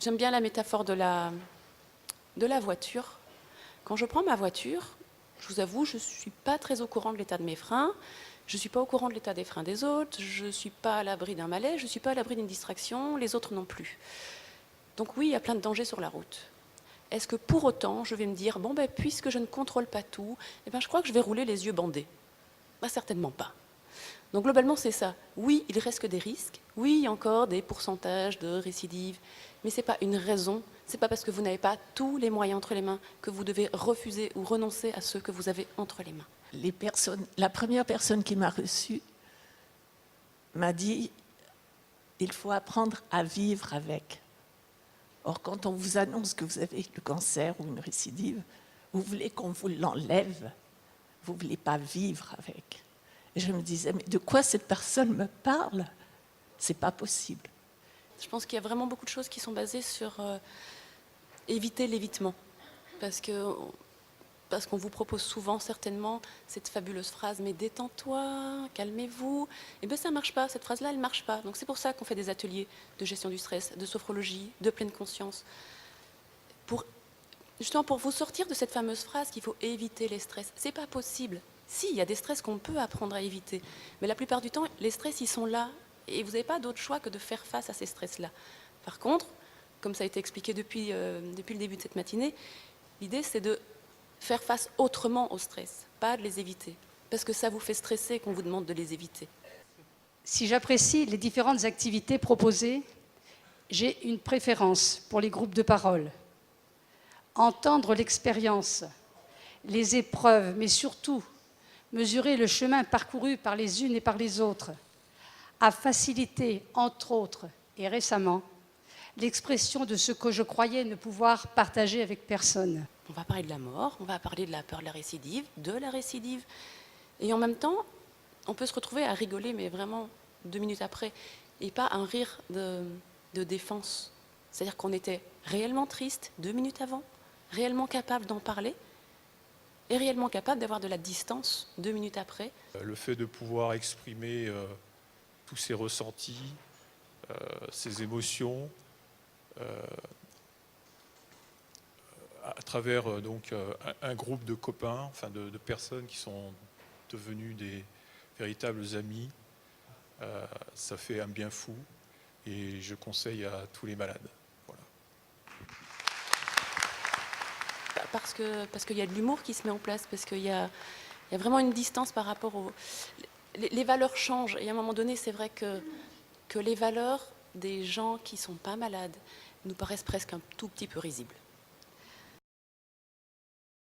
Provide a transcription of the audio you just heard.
j'aime bien la métaphore de la voiture. Quand je prends ma voiture, je vous avoue, je ne suis pas très au courant de l'état de mes freins, je ne suis pas au courant de l'état des freins des autres, je ne suis pas à l'abri d'un malaise, je ne suis pas à l'abri d'une distraction, les autres non plus. Donc oui, il y a plein de dangers sur la route. Est-ce que pour autant, je vais me dire, bon, ben, puisque je ne contrôle pas tout, eh ben, je crois que je vais rouler les yeux bandés? Ben, certainement pas. Donc globalement, c'est ça. Oui, il reste que des risques. Oui, il y a encore des pourcentages de récidives. Mais ce n'est pas une raison. Ce n'est pas parce que vous n'avez pas tous les moyens entre les mains que vous devez refuser ou renoncer à ceux que vous avez entre les mains. La première personne qui m'a reçue m'a dit « il faut apprendre à vivre avec ». Or, quand on vous annonce que vous avez le cancer ou une récidive, vous voulez qu'on vous l'enlève, vous ne voulez pas vivre avec. Et je me disais, mais de quoi cette personne me parle? C'est pas possible. Je pense qu'il y a vraiment beaucoup de choses qui sont basées sur éviter l'évitement. Parce qu'on vous propose souvent, certainement, cette fabuleuse phrase « mais détends-toi, calmez-vous ». Eh bien, ça ne marche pas, cette phrase-là, elle ne marche pas. Donc c'est pour ça qu'on fait des ateliers de gestion du stress, de sophrologie, de pleine conscience. Justement, pour vous sortir de cette fameuse phrase qu'il faut éviter les stress. Ce n'est pas possible. Si, il y a des stress qu'on peut apprendre à éviter. Mais la plupart du temps, les stress, ils sont là. Et vous n'avez pas d'autre choix que de faire face à ces stress-là. Par contre, comme ça a été expliqué depuis le début de cette matinée, l'idée, c'est de faire face autrement au stress, pas de les éviter. Parce que ça vous fait stresser qu'on vous demande de les éviter. Si j'apprécie les différentes activités proposées, j'ai une préférence pour les groupes de parole. Entendre l'expérience, les épreuves, mais surtout mesurer le chemin parcouru par les unes et par les autres, a facilité, entre autres, et récemment, l'expression de ce que je croyais ne pouvoir partager avec personne. On va parler de la mort, on va parler de la peur de la récidive. Et en même temps, on peut se retrouver à rigoler, mais vraiment 2 minutes après, et pas un rire de défense. C'est-à-dire qu'on était réellement triste 2 minutes avant, réellement capable d'en parler, et réellement capable d'avoir de la distance 2 minutes après. Le fait de pouvoir exprimer tous ses ressentis, ses émotions, à travers donc un groupe de copains, enfin de personnes qui sont devenues des véritables amis, ça fait un bien fou et je conseille à tous les malades. Voilà. Parce qu'il y a de l'humour qui se met en place, parce qu'il y a vraiment une distance par rapport aux... Les valeurs changent et à un moment donné, c'est vrai que les valeurs des gens qui ne sont pas malades nous paraissent presque un tout petit peu risibles.